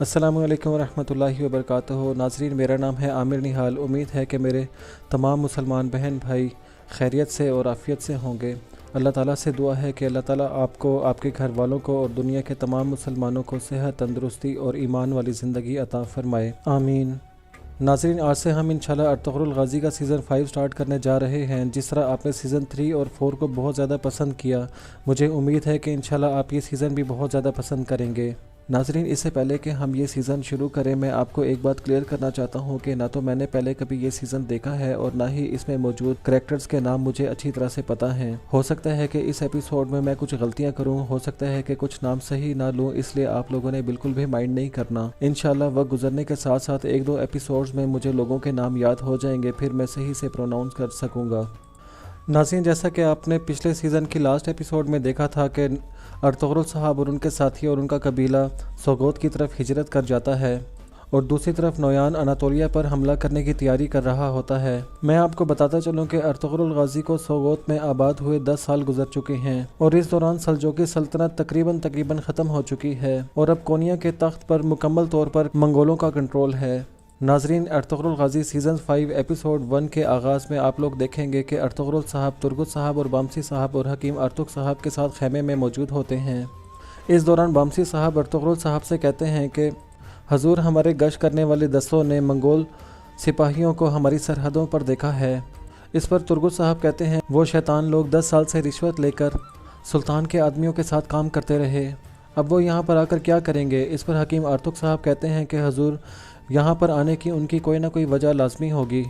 अस्सलामु अलैकुम वरहमतुल्लाहि वबरकातुहू। नाज़रीन, मेरा नाम है आमिर निहाल। उम्मीद है कि मेरे तमाम मुसलमान बहन भाई खैरियत से और आफ़ियत से होंगे। अल्लाह ताला से दुआ है कि अल्लाह ताला आपको, आपके घर वालों को और दुनिया के तमाम मुसलमानों को सेहत, तंदुरुस्ती और ईमान वाली ज़िंदगी अता फ़रमाए, आमीन। नाज़रीन, आज से हम इंशाल्लाह अर्तुग़रुल गाज़ी का सीज़न 5 स्टार्ट करने जा रहे हैं। जिस तरह आपने सीज़न 3 और 4 को बहुत ज़्यादा पसंद किया, मुझे उम्मीद है कि इंशाल्लाह आप ये सीज़न भी बहुत ज़्यादा पसंद करेंगे। नाज़रीन, इससे पहले कि हम ये सीज़न शुरू करें, मैं आपको एक बात क्लियर करना चाहता हूँ कि ना तो मैंने पहले कभी ये सीज़न देखा है और ना ही इसमें मौजूद करैक्टर्स के नाम मुझे अच्छी तरह से पता हैं। हो सकता है कि इस एपिसोड में मैं कुछ गलतियाँ करूँ, हो सकता है कि कुछ नाम सही ना लूँ, इसलिए आप लोगों ने बिल्कुल भी माइंड नहीं करना। इंशाल्लाह वक्त गुजरने के साथ साथ एक दो एपिसोड्स में मुझे लोगों के नाम याद हो जाएंगे, फिर मैं सही से प्रोनाउंस कर सकूँगा। नाज़रीन, जैसा कि आपने पिछले सीज़न की लास्ट एपिसोड में देखा था कि अर्तुग़रुल साहब और उनके साथी और उनका कबीला सोगोत की तरफ हिजरत कर जाता है और दूसरी तरफ नोयान अनातोलिया पर हमला करने की तैयारी कर रहा होता है। मैं आपको बताता चलूं कि अर्तुग़रुल गाज़ी को सोगोत में आबाद हुए 10 साल गुजर चुके हैं और इस दौरान सल्जोकी सल्तनत तकरीबन ख़त्म हो चुकी है और अब कोनिया के तख्त पर मुकम्मल तौर पर मंगोलों का कंट्रोल है। नाज़रीन, अर्तुग़रुल गाज़ी सीज़न 5 एपिसोड 1 के आगाज़ में आप लोग देखेंगे कि अर्तुग़रुल साहब, तुर्गुत साहब और बामसी साहब और हकीम अर्तुग़ साहब के साथ खेमे में मौजूद होते हैं। इस दौरान बामसी साहब अर्तुग़रुल साहब से कहते हैं कि हजूर, हमारे गश्त करने वाले दस्तों ने मंगोल सिपाहियों को हमारी सरहदों पर देखा है। इस पर तुर्गुत साहब कहते हैं वो शैतान लोग 10 साल से रिश्वत लेकर सुल्तान के आदमियों के साथ काम करते रहे, अब वो यहाँ पर आकर क्या करेंगे। इस पर हकीम अर्तुग़ साहब कहते हैं कि हजूर, यहाँ पर आने की उनकी कोई ना कोई वजह लाजमी होगी।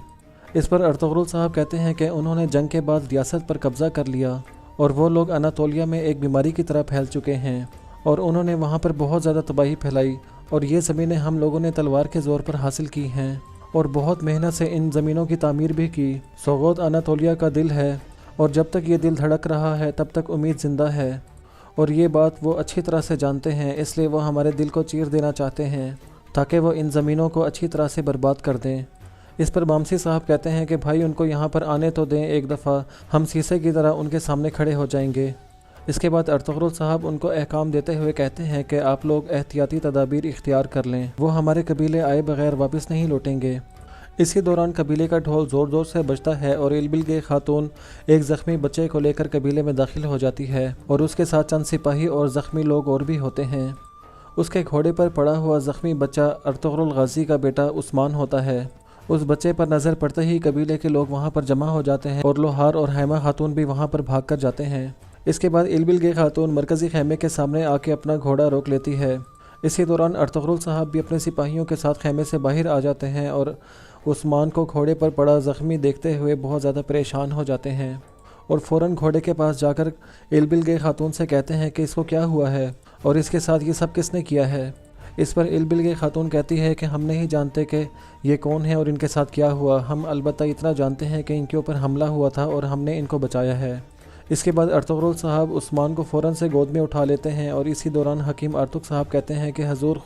इस पर अर्तुग़रुल साहब कहते हैं कि उन्होंने जंग के बाद रियासत पर कब्ज़ा कर लिया और वो लोग अनातोलिया में एक बीमारी की तरह फैल चुके हैं और उन्होंने वहाँ पर बहुत ज़्यादा तबाही फैलाई और ये ज़मीनें हम लोगों ने तलवार के ज़ोर पर हासिल की हैं और बहुत मेहनत से इन ज़मीनों की तामीर भी की। सोगोत अनातोलिया का दिल है और जब तक ये दिल धड़क रहा है तब तक उम्मीद ज़िंदा है और ये बात वो अच्छी तरह से जानते हैं, इसलिए वो हमारे दिल को चीर देना चाहते हैं ताकि वो इन ज़मीनों को अच्छी तरह से बर्बाद कर दें। इस पर बामसी साहब कहते हैं कि भाई, उनको यहाँ पर आने तो दें एक दफ़ा, हम शीशे की तरह उनके सामने खड़े हो जाएंगे। इसके बाद अर्तुग़रुल साहब उनको अहकाम देते हुए कहते हैं कि आप लोग एहतियाती तदाबीर इख्तियार कर लें, वो हमारे कबीले आए बगैर वापस नहीं लौटेंगे। इसी दौरान कबीले का ढोल ज़ोर ज़ोर से बजता है और इलबिल खातून एक ज़ख्मी बच्चे को लेकर कबीले में दाखिल हो जाती है और उसके साथ चंद सिपाही और ज़ख्मी लोग और भी होते हैं। उसके घोड़े पर पड़ा हुआ ज़ख्मी बच्चा अर्तुग़रुल गाज़ी का बेटा उस्मान होता है। उस बच्चे पर नज़र पड़ते ही कबीले के लोग वहाँ पर जमा हो जाते हैं और लोहार और हैमा खातून भी वहाँ पर भाग कर जाते हैं। इसके बाद इलबिल खातून मरकज़ी खेमे के सामने आके अपना घोड़ा रोक लेती है। इसी दौरान अर्तुग़रुल साहब भी अपने सिपाहियों के साथ खेमे से बाहर आ जाते हैं और उस्मान को घोड़े पर पड़ा ज़ख्मी देखते हुए बहुत ज़्यादा परेशान हो जाते हैं और फ़ौरन घोड़े के पास जाकर इलबिल खातून से कहते हैं कि इसको क्या हुआ है और इसके साथ ये सब किसने किया है। इस पर इलबिल खातून कहती है कि हम नहीं जानते कि ये कौन है और इनके साथ क्या हुआ, हम अलबत्ता इतना जानते हैं कि इनके ऊपर हमला हुआ था और हमने इनको बचाया है। इसके बाद अर्तुग़रुल साहब उस्मान को फ़ौरन से गोद में उठा लेते हैं और इसी दौरान हकीम अर्तुग़ साहब कहते हैं कि हजूर,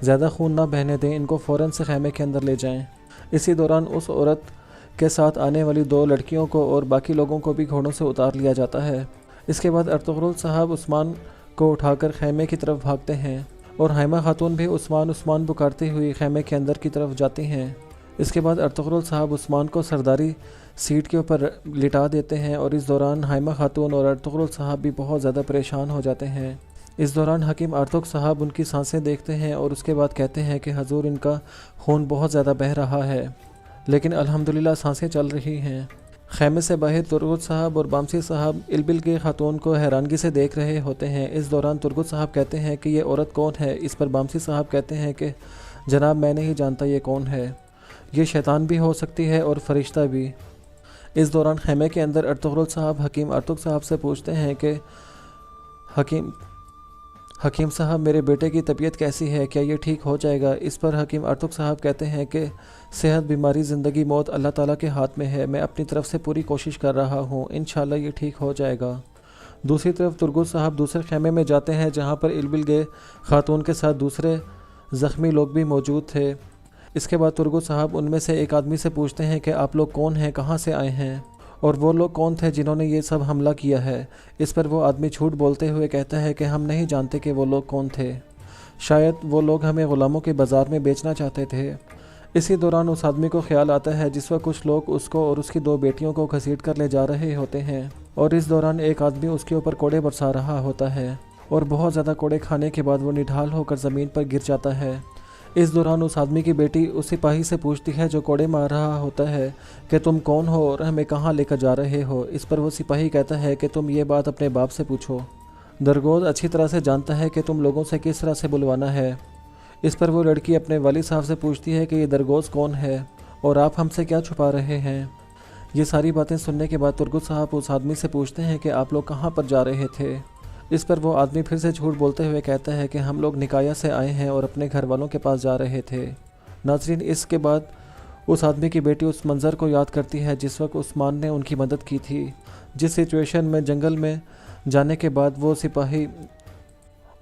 ज़्यादा खून ना बहने दें, इनको फ़ौरन से खेमे के अंदर ले जाएँ। इसी दौरान उस औरत के साथ आने वाली 2 लड़कियों को और बाकी लोगों को भी घोड़ों से उतार लिया जाता है। इसके बाद अर्तुग़रुल साहब उस्मान को उठाकर खेमे की तरफ भागते हैं और हैमा खातून भी उस्मान पुकारती हुई खेमे के अंदर की तरफ जाती हैं। इसके बाद अर्तुग़रुल साहब उस्मान को सरदारी सीट के ऊपर लिटा देते हैं और इस दौरान हैमा खातून और अर्तुग़रुल साहब भी बहुत ज़्यादा परेशान हो जाते हैं। इस दौरान हकीम अर्तुग़ साहब उनकी सांसें देखते हैं और उसके बाद कहते हैं कि हजूर, इनका खून बहुत ज़्यादा बह रहा है, लेकिन अल्हम्दुलिल्लाह सांसें चल रही हैं। खेमे से बाहर तुर्गुत साहब और बामसी साहब इलबिल खातून को हैरानगी से देख रहे होते हैं। इस दौरान तुर्गुत साहब कहते हैं कि ये औरत कौन है। इस पर बामसी साहब कहते हैं कि जनाब, मैं नहीं जानता ये कौन है, ये शैतान भी हो सकती है और फरिश्ता भी। इस दौरान खेमे के अंदर अर्तुग़रुल साहब हकीम अर्तुग़ साहब से पूछते हैं कि हकीम साहब, मेरे बेटे की तबीयत कैसी है, क्या ये ठीक हो जाएगा। इस पर हकीम अर्तुग़ साहब कहते हैं कि सेहत, बीमारी, ज़िंदगी, मौत अल्लाह ताला के हाथ में है, मैं अपनी तरफ से पूरी कोशिश कर रहा हूँ, इंशाल्लाह ये ठीक हो जाएगा। दूसरी तरफ तुर्गुत साहब दूसरे खेमे में जाते हैं जहाँ पर इलबिल खातून के साथ दूसरे ज़ख्मी लोग भी मौजूद थे। इसके बाद तुर्गुत साहब उनमें से एक आदमी से पूछते हैं कि आप लोग कौन हैं, कहाँ से आए हैं और वो लोग कौन थे जिन्होंने ये सब हमला किया है। इस पर वो आदमी झूठ बोलते हुए कहता है कि हम नहीं जानते कि वो लोग कौन थे। शायद वो लोग हमें ग़ुलामों के बाज़ार में बेचना चाहते थे। इसी दौरान उस आदमी को ख्याल आता है जिस वक्त कुछ लोग उसको और उसकी 2 बेटियों को घसीट कर ले जा रहे होते हैं, और इस दौरान एक आदमी उसके ऊपर कोड़े बरसा रहा होता है और बहुत ज़्यादा कोड़े खाने के बाद वो निढाल होकर ज़मीन पर गिर जाता है। इस दौरान उस आदमी की बेटी उस सिपाही से पूछती है जो कोड़े मार रहा होता है कि तुम कौन हो और हमें कहाँ लेकर जा रहे हो। इस पर वो सिपाही कहता है कि तुम ये बात अपने बाप से पूछो। दरगोज़ अच्छी तरह से जानता है कि तुम लोगों से किस तरह से बुलवाना है। इस पर वो लड़की अपने वालिद साहब से पूछती है कि ये दरगोज़ कौन है और आप हमसे क्या छुपा रहे हैं। ये सारी बातें सुनने के बाद तुर्गुत साहब उस आदमी से पूछते हैं कि आप लोग कहाँ पर जा रहे थे। इस पर वो आदमी फिर से झूठ बोलते हुए कहता है कि हम लोग निकाया से आए हैं और अपने घर वालों के पास जा रहे थे। नाज़रीन, इसके बाद उस आदमी की बेटी उस मंज़र को याद करती है जिस वक्त उस्मान ने उनकी मदद की थी। जिस सिचुएशन में जंगल में जाने के बाद वो सिपाही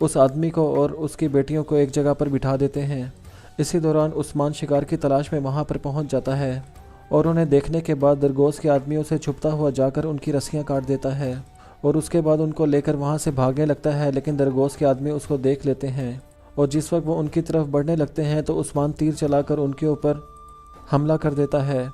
उस आदमी को और उसकी बेटियों को एक जगह पर बिठा देते हैं। इसी दौरान उस्मान शिकार की तलाश में वहाँ पर पहुँच जाता है और उन्हें देखने के बाद दरगोज़ के आदमियों से छुपता हुआ जाकर उनकी रस्सियाँ काट देता है और उसके बाद उनको लेकर वहाँ से भागने लगता है, लेकिन दरगोज़ के आदमी उसको देख लेते हैं और जिस वक्त वो उनकी तरफ बढ़ने लगते हैं तो उस्मान तीर चलाकर उनके ऊपर हमला कर देता है।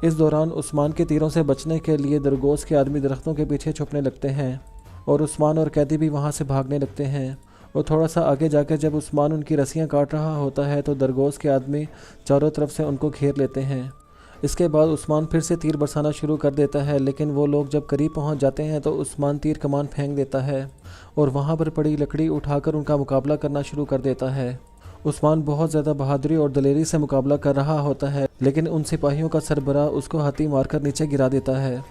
इस दौरान उस्मान के तीरों से बचने के लिए दरगोज़ के आदमी दरख्तों के पीछे छुपने लगते हैं और उस्मान और कैदी भी वहाँ से भागने लगते हैं। और थोड़ा सा आगे जाकर जब उस्मान उनकी रस्सियाँ काट रहा होता है तो दरगोज़ के आदमी चारों तरफ से उनको घेर लेते हैं। इसके बाद उस्मान फिर से तीर बरसाना शुरू कर देता है, लेकिन वो लोग जब करीब पहुंच जाते हैं तो उस्मान तीर कमान फेंक देता है और वहां पर पड़ी लकड़ी उठाकर उनका मुकाबला करना शुरू कर देता है। उस्मान बहुत ज़्यादा बहादुरी और दलेरी से मुकाबला कर रहा होता है, लेकिन उन सिपाहियों का सरबराह उसको हाथी मारकर नीचे गिरा देता है।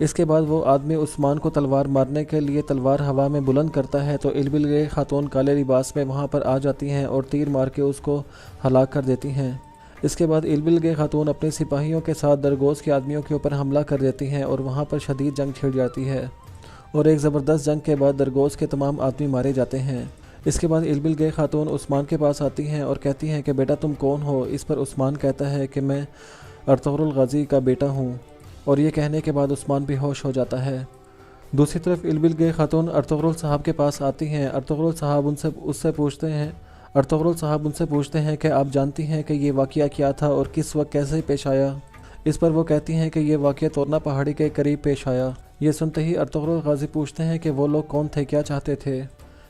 इसके बाद वो आदमी उस्मान को तलवार मारने के लिए तलवार हवा में बुलंद करता है तो इल्बिल खातून काले लिबास में वहाँ पर आ जाती हैं और तीर मार के उसको हलाक कर देती हैं। इसके बाद इल्बिल खातून अपने सिपाहियों के साथ दरगोज़ के आदमियों के ऊपर हमला कर देती हैं और वहाँ पर शदीद जंग छिड़ जाती है और एक ज़बरदस्त जंग के बाद दरगोज़ के तमाम आदमी मारे जाते हैं। इसके बाद इल्बिल खातून उस्मान के पास आती हैं और कहती हैं कि बेटा तुम कौन हो। इस पर उस्मान कहता है कि मैं अर्तुग़रुल गाज़ी का बेटा हूँ, और ये कहने के बाद उस्मान बेहोश हो जाता है। दूसरी तरफ इल्बिल खातून अर्तुग़रुल साहब के पास आती हैं। अर्तुग़रुल साहब उनसे पूछते हैं कि आप जानती हैं कि ये वाक़या क्या था और किस वक्त कैसे पेश आया। इस पर वो कहती हैं कि ये वाक़या तोरना पहाड़ी के करीब पेश आया। ये सुनते ही अर्तुग़रुल गाज़ी पूछते हैं कि वो लोग कौन थे, क्या चाहते थे।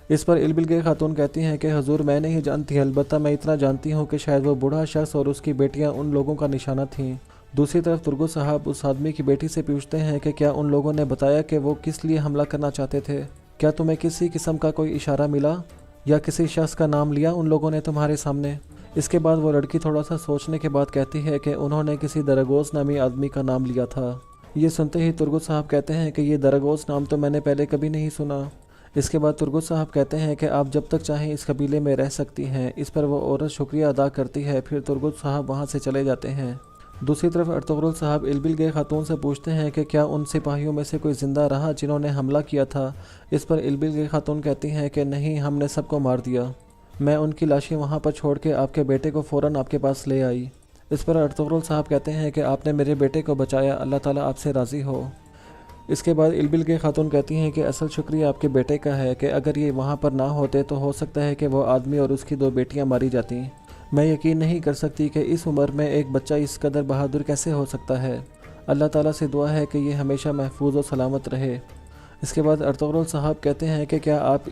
इस पर इल्बिल खातून कहती हैं कि हुज़ूर मैं नहीं जानती, अलबत्ता मैं इतना जानती हूँ कि शायद वो बूढ़ा शख्स और उसकी बेटियाँ उन लोगों का निशाना थीं। दूसरी तरफ तुर्गुत साहब उस आदमी की बेटी से पूछते हैं कि क्या उन लोगों ने बताया कि वो किस लिए हमला करना चाहते थे। क्या तुम्हें किसी किस्म का कोई इशारा मिला या किसी शख्स का नाम लिया उन लोगों ने तुम्हारे सामने। इसके बाद वो लड़की थोड़ा सा सोचने के बाद कहती है कि उन्होंने किसी दरगोज़ नामी आदमी का नाम लिया था। ये सुनते ही तुर्गुत साहब कहते हैं कि ये दरगोज़ नाम तो मैंने पहले कभी नहीं सुना। इसके बाद तुर्गुत साहब कहते हैं कि आप जब तक चाहें इस कबीले में रह सकती हैं। इस पर वो औरत शुक्रिया अदा करती है। फिर तुर्गुत साहब वहाँ से चले जाते हैं। दूसरी तरफ अर्तुग़रुल साहब इल्बिल खातून से पूछते हैं कि क्या उन सिपाहियों में से कोई ज़िंदा रहा जिन्होंने हमला किया था। इस पर इल्बिल खातून कहती हैं कि नहीं, हमने सबको मार दिया। मैं उनकी लाशें वहाँ पर छोड़ के आपके बेटे को फ़ौरन आपके पास ले आई। इस पर अर्तुग़रुल साहब कहते हैं कि आपने मेरे बेटे को बचाया, अल्लाह ताला आपसे राज़ी हो। इसके बाद इल्बिल खातून कहती हैं कि असल शुक्रिया आपके बेटे का है कि अगर ये वहाँ पर ना होते तो हो सकता है कि वो आदमी और उसकी 2 बेटियाँ मारी जाती। मैं यकीन नहीं कर सकती कि इस उम्र में एक बच्चा इस कदर बहादुर कैसे हो सकता है। अल्लाह ताला से दुआ है कि ये हमेशा महफूज और सलामत रहे। इसके बाद अर्तुग़रुल साहब कहते हैं कि क्या आप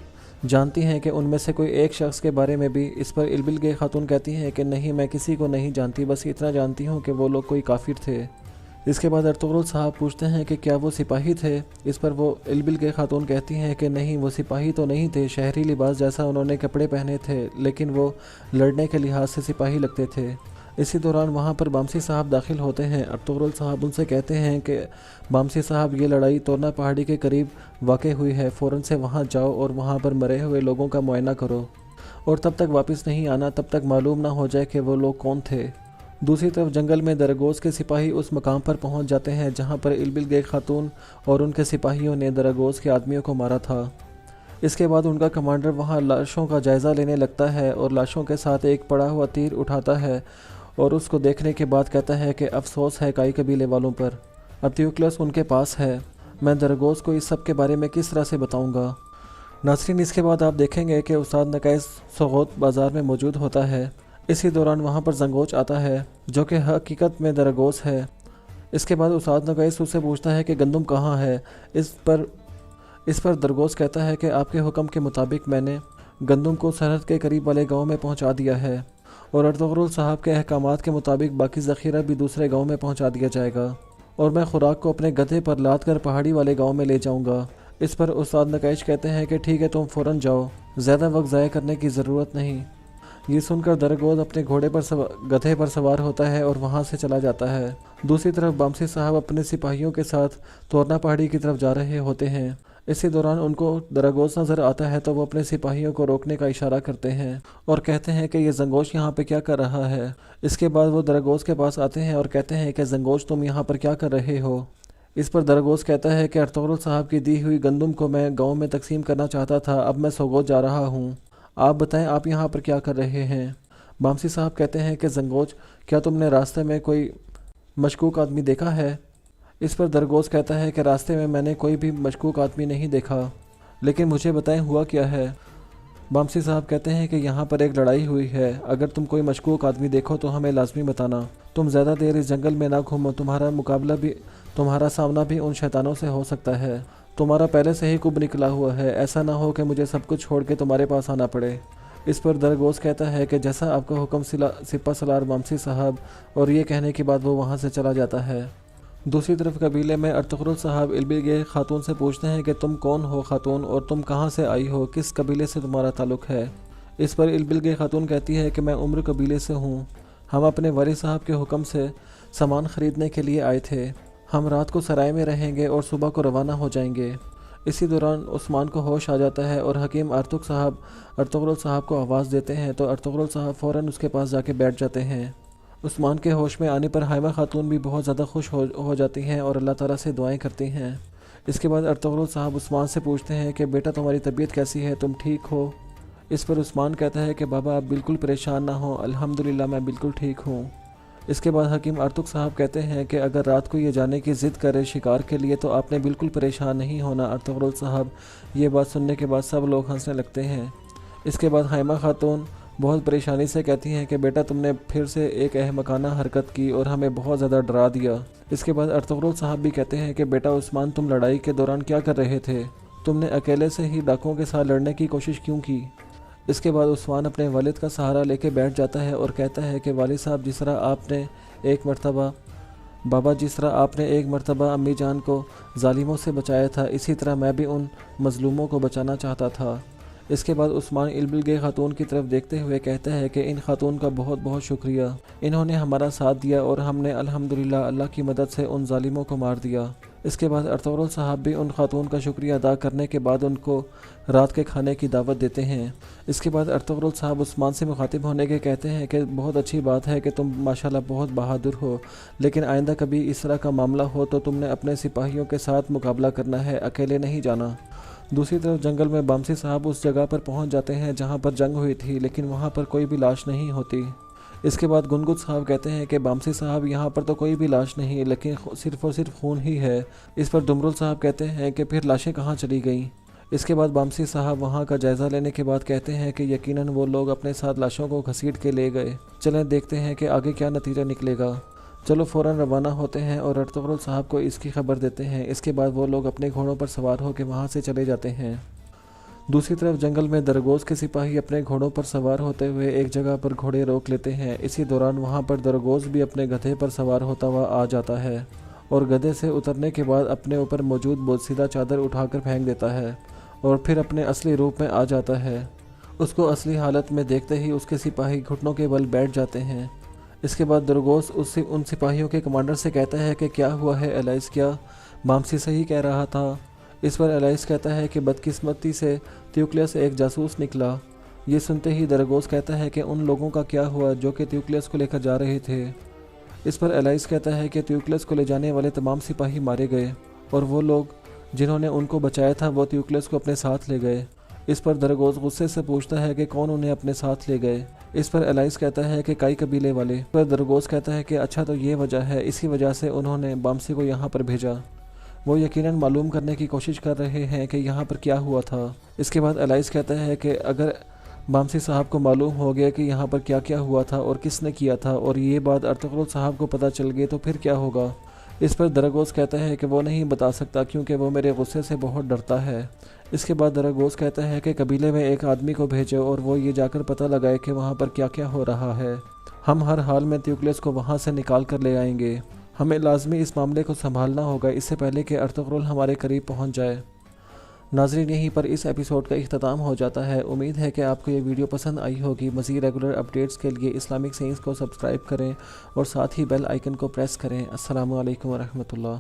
जानती हैं कि उनमें से कोई एक शख्स के बारे में भी। इस पर इल्बिल खातून कहती हैं कि नहीं, मैं किसी को नहीं जानती, बस इतना जानती हूँ कि वो लोग कोई काफिर थे। इसके बाद अर्तुग़रुल साहब पूछते हैं कि क्या वो सिपाही थे। इस पर वो इल्बिल खातून कहती हैं कि नहीं, वो सिपाही तो नहीं थे, शहरी लिबास जैसा उन्होंने कपड़े पहने थे, लेकिन वो लड़ने के लिहाज से सिपाही लगते थे। इसी दौरान वहाँ पर बामसी साहब दाखिल होते हैं। अर्तुग़रुल साहब उनसे कहते हैं कि बामसी साहब, ये लड़ाई तोरना पहाड़ी के करीब वाक़ हुई है, फ़ौरन से वहाँ जाओ और वहाँ पर मरे हुए लोगों का मुआयना करो और तब तक वापस नहीं आना तब तक मालूम ना हो जाए कि वो लोग कौन थे। दूसरी तरफ जंगल में दरगोज़ के सिपाही उस मकाम पर पहुँच जाते हैं जहाँ पर इल्बिल खातून और उनके सिपाहियों ने दरगोज़ के आदमियों को मारा था। इसके बाद उनका कमांडर वहाँ लाशों का जायज़ा लेने लगता है और लाशों के साथ एक पड़ा हुआ तीर उठाता है और उसको देखने के बाद कहता है कि अफसोस है काई कबीले वालों पर, अब थियोक्लस उनके पास है। मैं दरगोज़ को इस सब के बारे में किस तरह से बताऊंगा। नाज़रीन, इसके बाद आप देखेंगे कि उस्ताद नकैस सोगोत बाज़ार में मौजूद होता है। इसी दौरान वहाँ पर जंगोच आता है जो कि हकीकत में दरगोश है। इसके बाद उस्ताद नकैस उससे पूछता है कि गंदम कहाँ है। इस पर दरगोश कहता है कि आपके हुक्म के मुताबिक मैंने गंदम को सरहद के करीब वाले गांव में पहुंचा दिया है और अर्तुगरुल साहब के अहकामात के मुताबिक बाकी ज़ख़ीरा भी दूसरे गांव में पहुंचा दिया जाएगा और मैं खुराक को अपने गधे पर लाद कर पहाड़ी वाले गांव में ले जाऊंगा। इस पर उस्ताद नकैश कहते हैं कि ठीक है, तुम फ़ौरन जाओ, ज़्यादा वक्त ज़ाया करने की ज़रूरत नहीं। ये सुनकर दरगोश अपने घोड़े पर गधे पर सवार होता है और वहाँ से चला जाता है। दूसरी तरफ बामसी साहब अपने सिपाहियों के साथ तोरना पहाड़ी की तरफ जा रहे होते हैं। इसी दौरान उनको दरगोश नज़र आता है तो वो अपने सिपाहियों को रोकने का इशारा करते हैं और कहते हैं कि ये जंगोश यहाँ पे क्या कर रहा है। इसके बाद वो दरगोश के पास आते हैं और कहते हैं कि जंगोश, तुम यहाँ पर क्या कर रहे हो। इस पर दरगोश कहता है कि अर्तुगरुल साहब की दी हुई गंदम को मैं गाँव में तकसीम करना चाहता था, अब मैं सोगोत जा रहा हूँ। आप बताएं, आप यहाँ पर क्या कर रहे हैं। बामसी साहब कहते हैं कि जंगोश, क्या तुमने रास्ते में कोई मशकूक आदमी देखा है। इस पर दरगोश कहता है कि रास्ते में मैंने कोई भी मशकूक आदमी नहीं देखा, लेकिन मुझे बताएं हुआ क्या है। बामसी साहब कहते हैं कि यहाँ पर एक लड़ाई हुई है, अगर तुम कोई मशकूक आदमी देखो तो हमें लाजमी बताना। तुम ज़्यादा देर इस जंगल में ना घूमो, तुम्हारा सामना भी उन शैतानों से हो सकता है। तुम्हारा पहले से ही कुब निकला हुआ है, ऐसा ना हो कि मुझे सब कुछ छोड़ के तुम्हारे पास आना पड़े। इस पर दरगोश कहता है कि जैसा आपका हुक्म सिपा सलार बामसी साहब, और ये कहने के बाद वो वहाँ से चला जाता है। दूसरी तरफ कबीले में अर्तुगरुल साहब इल्बिलगे खातून से पूछते हैं कि तुम कौन हो खातून और तुम कहाँ से आई हो, किस कबीले से तुम्हारा ताल्लुक़ है। इस पर इल्बिलगे खातून कहती है कि मैं उम्र कबीले से हूँ, हम अपने वालिद साहब के हुक्म से सामान ख़रीदने के लिए आए थे। हम रात को सराय में रहेंगे और सुबह को रवाना हो जाएंगे। इसी दौरान उस्मान को होश आ जाता है और हकीम आर्तुक साहब अर्तुगरुल साहब को आवाज़ देते हैं तो अर्तुगरुल साहब फ़ौरन उसके पास जाके बैठ जाते हैं। उस्मान के होश में आने पर हाइमा खातून भी बहुत ज़्यादा खुश हो जाती हैं और अल्लाह ताला से दुआएं करती हैं। इसके बाद अर्तुगरुल साहब उस्मान से पूछते हैं कि बेटा, तुम्हारी तबीयत कैसी है, तुम ठीक हो। इस पर उस्मान कहता है कि बाबा, आप बिल्कुल परेशान ना हो, अल्हम्दुलिल्लाह मैं बिल्कुल ठीक हूँ। इसके बाद हकीम आर्तुक साहब कहते हैं कि अगर रात को ये जाने की ज़िद करे शिकार के लिए तो आपने बिल्कुल परेशान नहीं होना। अर्तुगरुल साहब ये बात सुनने के बाद सब लोग हंसने लगते हैं। इसके बाद हाइमा खातून बहुत परेशानी से कहती हैं कि बेटा, तुमने फिर से एक अहमकाना हरकत की और हमें बहुत ज़्यादा डरा दिया। इसके बाद अर्तुगरुल साहब भी कहते हैं कि बेटा उस्मान, तुम लड़ाई के दौरान क्या कर रहे थे, तुमने अकेले से ही डाकुओं के साथ लड़ने की कोशिश क्यों की। इसके बाद उस्मान अपने वालिद का सहारा लेके बैठ जाता है और कहता है कि वालिद साहब, जिस तरह आपने एक मरतबा अम्मी जान को जालिमों से बचाया था, इसी तरह मैं भी उन मज़लूमों को बचाना चाहता था। इसके बाद उस्मान इल्बिलगे खातून की तरफ देखते हुए कहता है कि इन खातून का बहुत बहुत शुक्रिया, इन्होंने हमारा साथ दिया और हमने अल्हम्दुलिल्लाह अल्लाह की मदद से उन जालिमों को मार दिया। इसके बाद अर्तुगरुल साहब भी उन खातून का शुक्रिया अदा करने के बाद उनको रात के खाने की दावत देते हैं। इसके बाद अर्तुगरुल साहब उस्मान से मुखातिब होने के कहते हैं कि बहुत अच्छी बात है कि तुम माशाल्लाह बहुत बहादुर हो, लेकिन आइंदा कभी इस तरह का मामला हो तो तुमने अपने सिपाहियों के साथ मुकाबला करना है, अकेले नहीं जाना। दूसरी तरफ जंगल में बामसी साहब उस जगह पर पहुंच जाते हैं जहां पर जंग हुई थी, लेकिन वहां पर कोई भी लाश नहीं होती। इसके बाद गुनगुत साहब कहते हैं कि बामसी साहब, यहाँ पर तो कोई भी लाश नहीं, लेकिन सिर्फ़ और सिर्फ खून ही है। इस पर दुमरुल साहब कहते हैं कि फिर लाशें कहाँ चली गईं। इसके बाद बामसी साहब वहाँ का जायज़ा लेने के बाद कहते हैं कि यकीनन वो लोग अपने साथ लाशों को घसीट के ले गए। चलें देखते हैं कि आगे क्या नतीजा निकलेगा। चलो फ़ौरन रवाना होते हैं और अर्तुगरुल साहब को इसकी खबर देते हैं। इसके बाद वो लोग अपने घोड़ों पर सवार होकर वहाँ से चले जाते हैं। दूसरी तरफ जंगल में दरगोश के सिपाही अपने घोड़ों पर सवार होते हुए एक जगह पर घोड़े रोक लेते हैं। इसी दौरान वहाँ पर दरगोश भी अपने गधे पर सवार होता हुआ आ जाता है और गधे से उतरने के बाद अपने ऊपर मौजूद बोसीदा चादर उठाकर फेंक देता है और फिर अपने असली रूप में आ जाता है। उसको असली हालत में देखते ही उसके सिपाही घुटनों के बल बैठ जाते हैं। इसके बाद दरगोश उन सिपाहियों के कमांडर से कहता है कि क्या हुआ है एलाइस, क्या बामसी सही कह रहा था। इस पर एलाइस कहता है कि बदकिस्मती से त्यूक्लियस एक जासूस निकला। ये सुनते ही दरगोश कहता है कि उन लोगों का क्या हुआ जो कि त्यूक्लियस को लेकर जा रहे थे। इस पर एलाइस कहता है कि त्यूक्लियस को ले जाने वाले तमाम सिपाही मारे गए और वो लोग जिन्होंने उनको बचाया था वो त्यूक्लियस को अपने साथ ले गए। इस पर दरगोश गुस्से से पूछता है कि कौन उन्हें अपने साथ ले गए। इस पर एलाइस कहता है कि कई कबीले वाले। पर दरगोश कहता है कि अच्छा, तो ये वजह है, इसी वजह से उन्होंने बामसी को यहाँ पर भेजा। وہ یقیناً معلوم کرنے کی کوشش کر رہے ہیں کہ یہاں پر کیا ہوا تھا۔ اس کے بعد الائس کہتا ہے کہ اگر بامسی صاحب کو معلوم ہو گیا کہ یہاں پر کیا کیا ہوا تھا اور کس نے کیا تھا، اور یہ بات ارطغرل صاحب کو پتہ چل گئی، تو پھر کیا ہوگا؟ اس پر دراگوز کہتا ہے کہ وہ نہیں بتا سکتا کیونکہ وہ میرے غصے سے بہت ڈرتا ہے۔ اس کے بعد دراگوز کہتا ہے کہ قبیلے میں ایک آدمی کو بھیجے اور وہ یہ جا کر پتہ لگائے کہ وہاں پر کیا کیا ہو رہا ہے۔ ہم ہر حال میں تیوکلس کو وہاں سے نکال کر لے آئیں گے۔ ہمیں لازمی اس معاملے کو سنبھالنا ہوگا اس سے پہلے کہ ارطغرل ہمارے قریب پہنچ جائے۔ ناظرین، یہیں پر اس ایپیسوڈ کا اختتام ہو جاتا ہے۔ امید ہے کہ آپ کو یہ ویڈیو پسند آئی ہوگی۔ مزید ریگولر اپڈیٹس کے لیے اسلامک سائنس کو سبسکرائب کریں اور ساتھ ہی بیل آئیکن کو پریس کریں۔ السلام علیکم ورحمۃ اللہ۔